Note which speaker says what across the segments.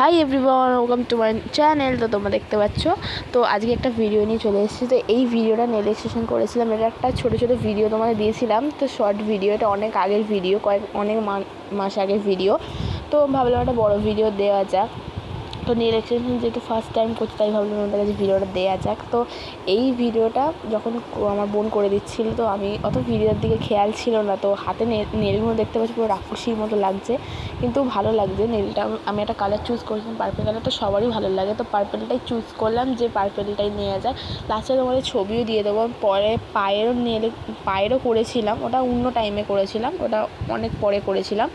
Speaker 1: Hi everyone, welcome to my channel. তো তোমরা দেখতে পাচ্ছ, তো আজকে একটা ভিডিও নিয়ে চলে এসেছি। তো এই ভিডিওটা নেল এক্সটেনশন করেছিলাম, এটা একটা ছোটো ছোটো ভিডিও তোমাদের দিয়েছিলাম। তো শর্ট ভিডিও, এটা অনেক আগের ভিডিও, অনেক মাস আগের ভিডিও। তো ভাবলাম একটা বড়ো ভিডিও দেওয়া যাক। তো নেল এক্সটেনশন যেহেতু ফার্স্ট টাইম করছি, তাই ভাবলাম ওদের কাছে ভিডিওটা দেওয়া যাক। তো এই ভিডিওটা যখন আমার বোন করে দিচ্ছিল, তো আমি অত ভিডিওর দিকে খেয়াল ছিল না। তো হাতে নেলগুলো দেখতে পাচ্ছি পুরো রাক্ষসীর মতো লাগছে, কিন্তু ভালো লাগছে নেলটা। আমি একটা কালার চুজ করেছিলাম, পার্পেল কালার, তো সবারই ভালো লাগে। তো পার্পেলটাই চুজ করলাম, যে পার্পেলটাই নেওয়া যায়। লাস্টে তোমাদের ছবিও দিয়ে দেবো। পরে পায়েরও করেছিলাম, ওটা অন্য টাইমে করেছিলাম, ওটা অনেক পরে করেছিলাম।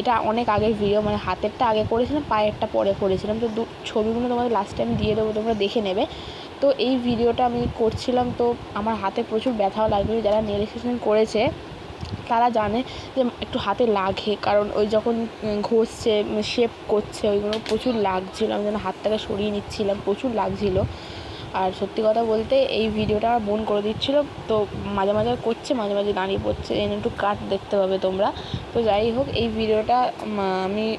Speaker 1: এটা অনেক আগের ভিডিও, মানে হাতেরটা আগে করেছিলাম, পায়েরটা পরে করেছিলাম। তো ছবিগুলো তোমাদের লাস্ট টাইম দিয়ে দেবো, তোমরা দেখে নেবে। তো এই ভিডিওটা আমি করছিলাম, তো আমার হাতে প্রচুর ব্যথাও লাগবে। যারা নেল এক্সটেনশন করেছে তারা জানে যে একটু হাতে লাগে, কারণ ওই যখন ঘষছে, শেপ করছে, ওইগুলো প্রচুর লাগছিল। আমি যেন হাতটাকে সরিয়ে নিচ্ছিলাম, প্রচুর লাগছিল। আর সত্যি কথা বলতে এই ভিডিওটা আমার বোন করে দিচ্ছিল। তো মাঝে মাঝে করছে, মাঝে মাঝে দাঁড়িয়ে পড়ছে, এনে একটু কাট দেখতে পাবে তোমরা। তো যাই হোক, এই ভিডিওটা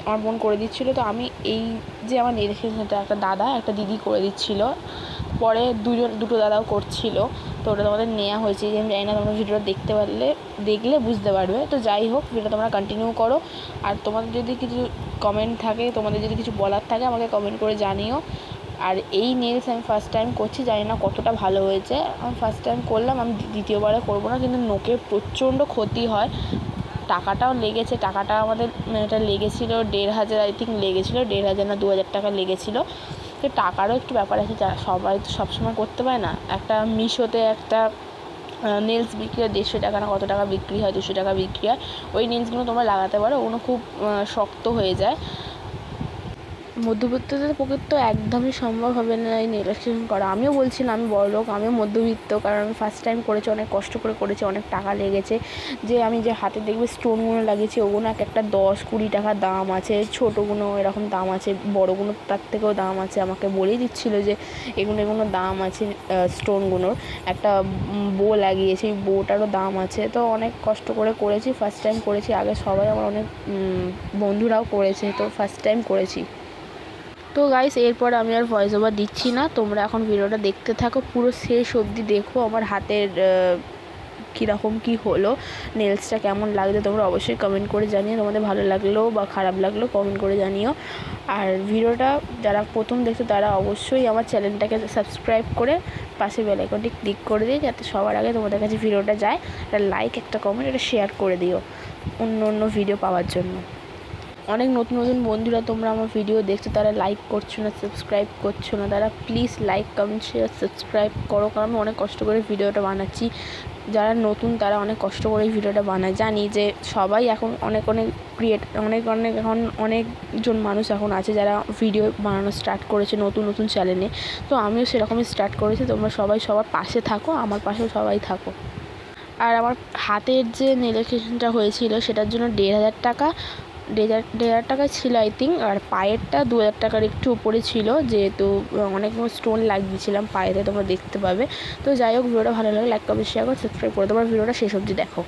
Speaker 1: আমার বোন করে দিচ্ছিলো। তো আমি এই যে আমার নেল এক্সটেনশনটা একটা দাদা একটা দিদি করে দিচ্ছিলো, পরে দুটো দাদাও করছিল। তো ওটা তোমাদের নেওয়া হয়েছে, যে আমি জানি না, তোমরা ভিডিওটা দেখলে বুঝতে পারবে। তো যাই হোক, ভিডিওটা তোমরা কন্টিনিউ করো। আর তোমাদের যদি কিছু কমেন্ট থাকে, তোমাদের যদি কিছু বলার থাকে, আমাকে কমেন্ট করে জানিও। আর এই নেলস আমি ফার্স্ট টাইম করছি, জানি না কতটা ভালো হয়েছে। আমি ফার্স্ট টাইম করলাম, আমি দ্বিতীয়বারে করবো না। কিন্তু নোকের প্রচণ্ড ক্ষতি হয়, টাকাটাও লেগেছে। টাকাটা আমাদের এটা লেগেছিলো 1,500, আই থিঙ্ক লেগেছিলো 1,500 না 2,000 টাকা লেগেছিলো। তো টাকারও একটু ব্যাপার আছে, সবাই তো সবসময় করতে পারে না। একটা মিশোতে একটা নেলস বিক্রি হয় 150 টাকা না কত টাকা বিক্রি হয়, 200 টাকা বিক্রি হয়। ওই নেলসগুলো তোমরা লাগাতে পারো, ওগুলো খুব শক্ত হয়ে যায়। মধ্যবিত্তদের পক্ষে তো একদমই সম্ভব হবে না এই নেল এক্সটেনশন করা। আমিও বলছি না আমি বড়লোক, আমিও মধ্যবিত্ত, কারণ আমি ফার্স্ট টাইম করেছি, অনেক কষ্ট করে করেছি, অনেক টাকা লেগেছে। যে আমি যে হাতে দেখবে স্টোনগুলো লাগিয়েছি, ওগুলো একটা 10-20 টাকা দাম আছে। ছোটোগুলো এরকম দাম আছে, বড়োগুলো তার থেকেও দাম আছে। আমাকে বলেই দিচ্ছিলো যে এগুলো দাম আছে স্টোনগুলোর। একটা বো লাগিয়েছি, বোটারও দাম আছে। তো অনেক কষ্ট করে করেছি, ফার্স্ট টাইম করেছি। আগে সবাই আমার অনেক বন্ধুরাও করেছে, তো ফার্স্ট টাইম করেছি। তো গাইস, এরপর আমি আর ভয়েস ওভার দিচ্ছি না, তোমরা এখন ভিডিওটা দেখতে থাকো, পুরো শেষ অবধি দেখো আমার হাতের কীরকম কী হলো, নেলসটা কেমন লাগছে। তোমরা অবশ্যই কমেন্ট করে জানিও, তোমাদের ভালো লাগলো বা খারাপ লাগলো কমেন্ট করে জানিও। আর ভিডিওটা যারা প্রথম দেখছো তারা অবশ্যই আমার চ্যানেলটাকে সাবস্ক্রাইব করে পাশে বেল আইকনটি ক্লিক করে দিই, যাতে সবার আগে তোমাদের কাছে ভিডিওটা যায়। একটা লাইক, একটা কমেন্ট, এটা শেয়ার করে দিও অন্য ভিডিও পাওয়ার জন্য। অনেক নতুন নতুন বন্ধুরা তোমরা আমার ভিডিও দেখছো, তারা লাইক করছো না, সাবস্ক্রাইব করছো না। তারা please like, comment, share, subscribe করো, কারণ আমি অনেক কষ্ট করে ভিডিওটা বানাচ্ছি। যারা নতুন তারা অনেক কষ্ট করে ভিডিওটা বানায়। জানি যে সবাই এখন অনেক এখন অনেকজন মানুষ এখন আছে যারা ভিডিও বানানো স্টার্ট করেছে নতুন চ্যানেলে। তো আমিও সেরকমই স্টার্ট করেছি। তোমরা সবাই সবার পাশে থাকো, আমার পাশেও সবাই থাকো। আর আমার হাতের যে নেল এক্সটেনশনটা হয়েছিল, সেটার জন্য 1,500 টাকা, 1,500 টাকা ছিল আই থিঙ্ক। আর পায়েরটা 2,000 টাকার একটু উপরে ছিল, যেহেতু অনেকগুলো স্টোন লাগিয়েছিলাম পায়েতে, তোমরা দেখতে পাবে। তো যাই হোক, ভিডিওটা ভালো লাগে লাইক, কমেন্ট, শেয়ার করে সাবস্ক্রাইব করে তোমার ভিডিওটা শেষ অবধি দেখো।